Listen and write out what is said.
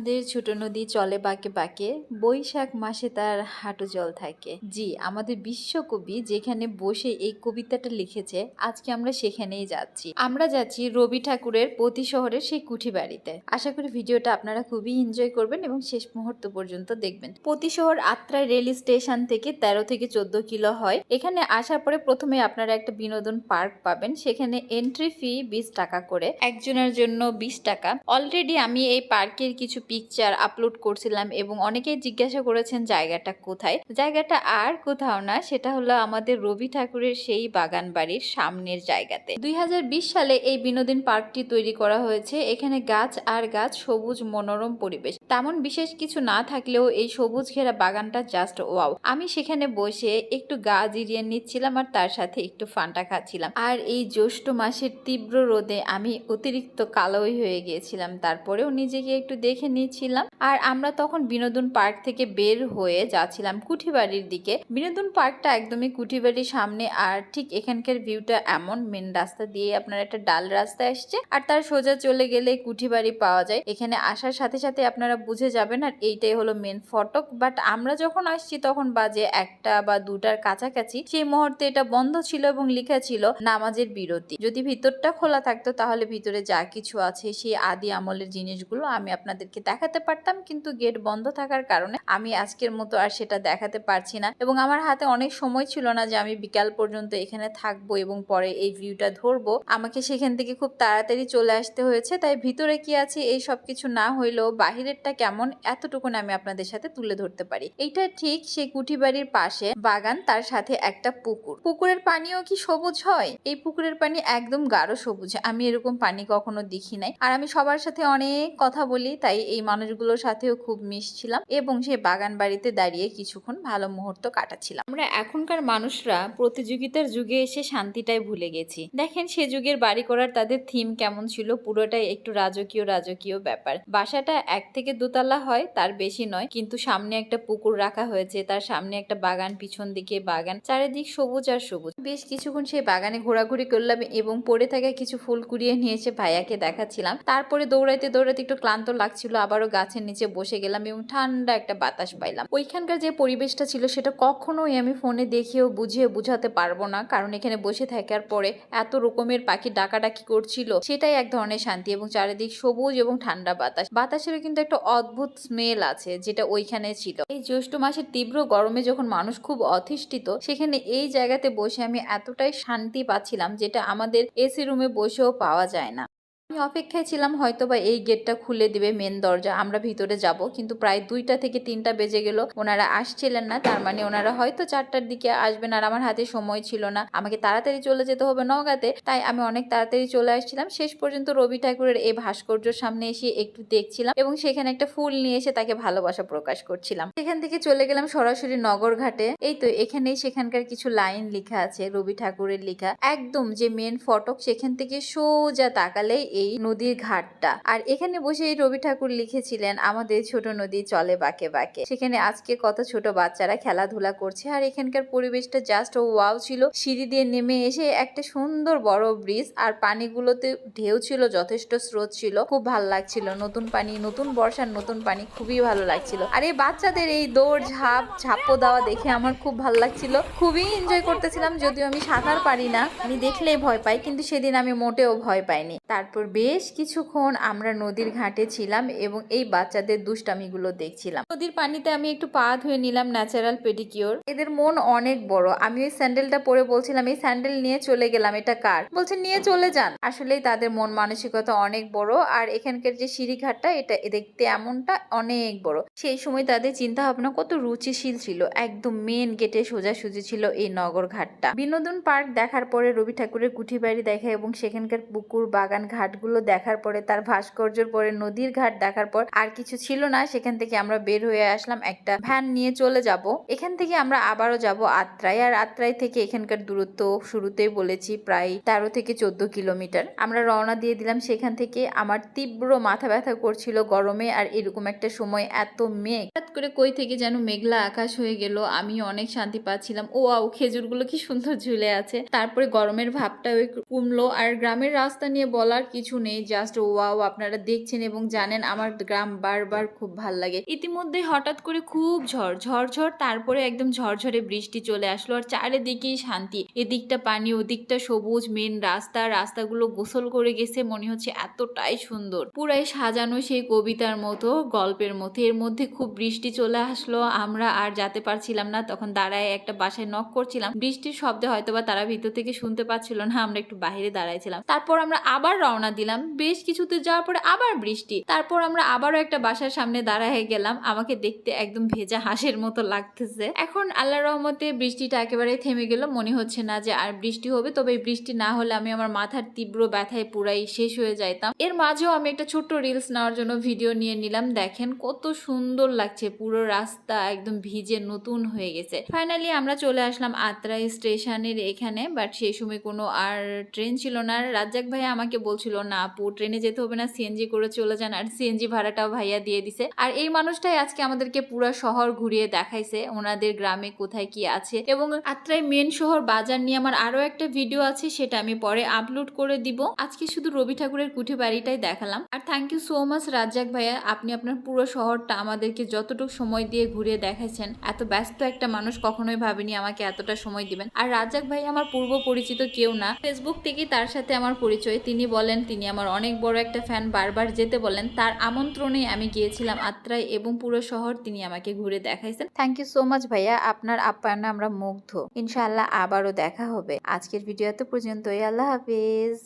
আমাদের ছোট নদী চলে বাঁকে বাঁকে, বৈশাখ মাসে তার হাঁটু জল থাকে। জি, আমাদের বিশ্বকবি যেখানে বসে এই কবিতাটা লিখেছে, আজকে আমরা সেখানেই যাচ্ছি। আমরা যাচ্ছি রবি ঠাকুরের পতি শহরের সেই কুঠি বাড়িতে। আশা করি ভিডিওটা আপনারা খুবই এনজয় করবেন এবং শেষ মুহূর্ত পর্যন্ত দেখবেন। পতি শহর আত্রাই রেল স্টেশন থেকে 13 থেকে 14 কিলো হয়। এখানে আসার পরে প্রথমে আপনারা একটা বিনোদন পার্ক পাবেন। সেখানে এন্ট্রি ফি 20 টাকা করে, একজনের জন্য 20 টাকা। অলরেডি আমি এই পার্কের কিছু পিকচার আপলোড করছিলাম এবং অনেকেই জিজ্ঞাসা করেছেন জায়গাটা কোথায়। জায়গাটা আর কোথাও না, সেটা হলো আমাদের রবি ঠাকুরের সেই বাগান বাড়ির সামনের জায়গাতে। 2020 সালে এই বিনোদন পার্কটি তৈরি করা হয়েছে। এখানে গাছ আর গাছ, সবুজ মনোরম পরিবেশ। তেমন বিশেষ কিছু না থাকলেও এই সবুজ ঘেরা বাগানটা জাস্ট ওয়াও। আমি সেখানে বসে একটু গা জিরিয়ে নিচ্ছিলাম আর তার সাথে একটু ফান্টা খাচ্ছিলাম। আর এই জ্যৈষ্ঠ মাসের তীব্র রোদে আমি অতিরিক্ত কালোই হয়ে গিয়েছিলাম, তারপরেও নিজেকে একটু দেখে নিচ্ছিলাম। আর আমরা তখন বিনোদন পার্ক থেকে বের হয়ে যাচ্ছিলাম কুঠিবাড়ির দিকে। বিনোদন পার্কটা একদমই কুঠিবাড়ির সামনে, আর ঠিক এখানকার ভিউটা এমন, মেন রাস্তা দিয়ে আপনার একটা ডাল রাস্তা আসছে আর তার সোজা চলে গেলে কুঠিবাড়ি পাওয়া যায়। এখানে আসার সাথে সাথে আপনারা বুঝে যাবেন আর এইটাই হলো মেন ফটক। বাট আমরা যখন আসছি তখন বাজে 1টা বা 2টার কাছাকাছি। সেই মুহূর্তে এটা বন্ধ ছিল এবং লেখা ছিল নামাজের বিরতি। যদি ভিতরটা খোলা থাকতো তাহলে ভিতরে যা কিছু আছে সেই আদি আমলের জিনিসগুলো আমি আপনাদেরকে দেখাতে পারতাম, কিন্তু গেট বন্ধ থাকার কারণে আমি আজকের মতো আর সেটা দেখাতে পারছি না। এবং আমার হাতে অনেক সময় ছিল না যে আমি বিকাল পর্যন্ত এখানে থাকবো এবং পরে এই ভিউটা ধরবো। আমাকে সেখান থেকে খুব তাড়াতাড়ি চলে আসতে হয়েছে। তাই ভিতরে কি আছে এই সব কিছু না হইলেও বাহিরেরটা কেমন এতটুকুন আমি আপনাদের সাথে তুলে ধরতে পারি। এইটা ঠিক সেই কুঠি বাড়ির পাশে বাগান, তার সাথে একটা পুকুর। পুকুরের পানিও কি সবুজ হয়? এই পুকুরের পানি একদম গাঢ় সবুজ। আমি এরকম পানি কখনো দেখি নাই। আর আমি সবার সাথে অনেক কথা বলি, তাই এই মানুষগুলোর সাথেও খুব মিশছিলাম এবং সেই বাগান বাড়িতে দাঁড়িয়ে কিছুক্ষণ ভালো মুহূর্ত কাটাচ্ছিলাম। আমরা এখনকার মানুষরা প্রতিযোগিতার যুগে এসে শান্তিটাই ভুলে গেছি। দেখেন সে যুগের বাড়ি করার তাদের থিম কেমন ছিল, পুরোটাই একটু রাজকীয় রাজকীয় ব্যাপার। বাসাটা 1 থেকে 2 তলা হয়, তার বেশি নয়, কিন্তু সামনে একটা পুকুর রাখা হয়েছে, তার সামনে একটা বাগান, পিছন দিকে বাগান, চারিদিক সবুজ আর সবুজ। বেশ কিছুক্ষণ সেই বাগানে ঘোরাঘুরি করলাম এবং পড়ে থাকা কিছু ফুল কুড়িয়ে নিয়ে এসে ভাইয়াকে দেখাচ্ছিলাম। তারপরে দৌড়াইতে দৌড়াইতে একটু ক্লান্ত লাগছিল, আবারও গাছের নিচে বসে গেলাম এবং ঠান্ডা একটা বাতাস পাইলাম। ওইখানকার যে পরিবেশটা ছিল সেটা কখনোই আমি ফোনে দেখিয়েও বুঝিয়ে বুঝাতে পারবো না, কারণ এখানে বসে থাকার পরে এত রকমের পাখি ডাকাডাকি করছিল, সেটাই এক ধরনের শান্তি। এবং চারিদিক সবুজ এবং ঠান্ডা বাতাস। বাতাসেরও কিন্তু একটা অদ্ভুত স্মেল আছে, যেটা ওইখানে ছিল। এই জ্যৈষ্ঠ মাসের তীব্র গরমে যখন মানুষ খুব অতিষ্ঠিত, সেখানে এই জায়গাতে বসে আমি এতটাই শান্তি পাচ্ছিলাম, যেটা আমাদের এসি রুমে বসেও পাওয়া যায় না। আমি অপেক্ষায় ছিলাম হয়তোবা এই গেটটা খুলে দিবে, মেন দরজা, আমরা ভিতরে যাব। কিন্তু প্রায় 2টা থেকে 3টা বেজে গেল, ওনারা আসছিলেন না। তার মানে ওনারা হয়তো 4টার দিকে আসবেন, আর আমার হাতে সময় ছিল না, আমাকে তাড়াতাড়ি চলে যেতে হবে নওগাঁতে। তাই আমি অনেক তাড়াতাড়ি চলে আসছিলাম। শেষ পর্যন্ত রবি ঠাকুরের এই ভাস্কর্যের সামনে এসে একটু দেখছিলাম এবং সেখানে একটা ফুল নিয়ে এসে তাকে ভালোবাসা প্রকাশ করছিলাম। সেখান থেকে চলে গেলাম সরাসরি নগর ঘাটে। এই তো এখানেই সেখানকার কিছু লাইন লেখা আছে, রবি ঠাকুরের লেখা। একদম যে মেন ফটক, সেখান থেকে সোজা তাকালেই এই নদীর ঘাটটা। আর এখানে বসে এই রবি ঠাকুর লিখেছিলেন, আমাদের ছোট নদী চলে বাঁকে বাঁকে। সেখানে আজকে কত ছোট বাচ্চারা খেলাধুলা করছে। আর এখানকার পরিবেশটা জাস্ট ওয়াও ছিল। সিঁড়ি দিয়ে নেমে এসে একটা সুন্দর বড় ব্রিজ, আর পানিগুলোতে ঢেউ ছিল, যথেষ্ট স্রোত ছিল, খুব ভালো লাগছিল। নতুন পানি, নতুন বর্ষার নতুন পানি, খুবই ভালো লাগছিল। আর এই বাচ্চাদের এই দৌড় ঝাঁপ ঝাপ্পো দেওয়া দেখে আমার খুব ভালো লাগছিল, খুবই এনজয় করতেছিলাম। যদিও আমি সাঁতার পারি না, আমি দেখলেই ভয় পাই, কিন্তু সেদিন আমি মোটেও ভয় পাইনি। তারপর বেশ কিছুক্ষণ আমরা নদীর ঘাটে ছিলাম এবং এই বাচ্চাদের দুষ্টামিগুলো দেখছিলাম। নদীর পানিতে আমি একটু পা ধুয়ে নিলাম, ন্যাচারাল পেডিকিওর। এদের মন অনেক বড়। আমি ওই স্যান্ডেলটা পরে বলছিলাম, এই স্যান্ডেল নিয়ে চলে গেলাম, এটা কার? বলছে নিয়ে চলে যান। আসলেই তাদের মন মানসিকতা অনেক বড়। আর এখানকার যে সিঁড়িঘাটটা, এটা দেখতে এমনটা অনেক বড়। সেই সময় তাদের চিন্তা ভাবনা কত রুচিশীল ছিল। একদম মেন গেটে সোজাসুজি ছিল এই নগর ঘাটটা। বিনোদন পার্ক দেখার পরে রবি ঠাকুরের কুঠি বাড়ি দেখা এবং সেখানকার পুকুর বাগান ঘাটগুলো দেখার পরে, তার ভাস্কর্যের পরে নদীর ঘাট দেখার পর আর কিছু ছিল না। সেখান থেকে আমরা বের হয়ে আসলাম, একটা ভ্যান নিয়ে চলে যাব। এখান থেকে আমরা আবারও যাব আত্রাই। আর আত্রাই থেকে এখানকার দূরত্ব শুরুতেই বলেছি প্রায় 13 থেকে 14 কিলোমিটার। আমরা রওনা দিয়ে দিলাম সেখান থেকে। আমার তীব্র মাথা ব্যথা করছিল গরমে, আর এরকম একটা সময় এত মেঘ, হঠাৎ করে কই থেকে যেন মেঘলা আকাশ হয়ে গেল। আমি অনেক শান্তি পাচ্ছিলাম। ও খেজুরগুলো কি সুন্দর ঝুলে আছে। তারপরে গরমের ভাবটাও একটু কমলো। আর গ্রামের রাস্তা নিয়ে বলার কিছু কিছু নেই, জাস্ট ওয়াও। আপনারা দেখছেন এবং জানেন আমার গ্রাম বারবার খুব ভাল লাগে। ইতিমধ্যে হঠাৎ করে খুব ঝড়, তারপরে একদম ঝরঝরে বৃষ্টি চলে আসলো আর চারিদিকেই শান্তি। এদিকটা পানি, ওদিকটা সবুজ, মেন রাস্তাগুলো গোসল করে গেছে, মনে হচ্ছে এতটাই সুন্দর, পুরাই সাজানো সেই কবিতার মতো, গল্পের মতো। এর মধ্যে খুব বৃষ্টি চলে আসলো, আমরা আর যেতে পারছিলাম না, তখন দাঁড়ায় একটা বাসায় নক করছিলাম। বৃষ্টির শব্দে হয়তোবা তারা ভিতর থেকে শুনতে পাচ্ছিল না, আমরা একটু বাইরে দাঁড়াইছিলাম। তারপর আমরা আবার রওনা দিলাম, বেশ কিছুতে যাওয়ার পরে আবার বৃষ্টি। তারপর আমরা আবারও একটা বাসার সামনে দাঁড়ায় গেলাম। আমাকে দেখতে একদম ভেজা হাঁসের মতো লাগতেছে। এখন আল্লাহর রহমতে বৃষ্টিটা একেবারে থেমে গেল, মনে হচ্ছে না যে আর বৃষ্টি হবে। তবে এই বৃষ্টি না হলে আমি আমার মাথার তীব্র ব্যথায় পুরাই শেষ হয়ে যাইতাম। এর মাঝেও আমি একটা ছোট্ট রিলস নেওয়ার জন্য ভিডিও নিয়ে নিলাম। দেখেন কত সুন্দর লাগছে, পুরো রাস্তা একদম ভিজে নতুন হয়ে গেছে। ফাইনালি আমরা চলে আসলাম আত্রাই স্টেশনের এখানে, বাট সেই সময় কোনো আর ট্রেন ছিল না। রাজ্জাক ভাইয়া আমাকে বলছিল, না আপু ট্রেনে যেতে হবে না, সিএনজি করে চলে যান, আর সিএনজি ভাড়াটাও ভাইয়া দিয়ে দিছে। আর এই মানুষটাই আজকে আমাদেরকে পুরো শহর ঘুরিয়ে দেখাইছে, ওনাদের গ্রামে কোথায় কি আছে। এবং আত্রাই মেন শহর বাজার নিয়ে আমার আরো একটা ভিডিও আছে, সেটা আমি পরে আপলোড করে দিব। আজকে শুধু রবি ঠাকুরের কুঠি বাড়িটাই দেখালাম। আর thank you so much Razzak ভাইয়া, আপনি আপনার পুরো শহরটা আমাদেরকে যতটুকু সময় দিয়ে ঘুরিয়ে দেখাইছেন। এত ব্যস্ত একটা মানুষ কখনোই ভাবিনি আমাকে এতটা সময় দিবেন। আর রাজ্জাক ভাই আমার পূর্ব পরিচিত কেউ না, ফেসবুক থেকেই তার সাথে আমার পরিচয়। তিনি বলেন তিনি আমার অনেক বড় একটা ফ্যান, বারবার যেতে বলেন। তার আমন্ত্রণে আমি গিয়েছিলাম আত্রাই এবং পুরো শহর তিনি আমাকে ঘুরে দেখাইছেন। থ্যাংক ইউ সো মাচ ভাইয়া, আপনার আপ্যায়নে আমরা মুগ্ধ। ইনশাআল্লাহ আবারও দেখা হবে। আজকের ভিডিও এত পর্যন্তই, আল্লাহ হাফিজ।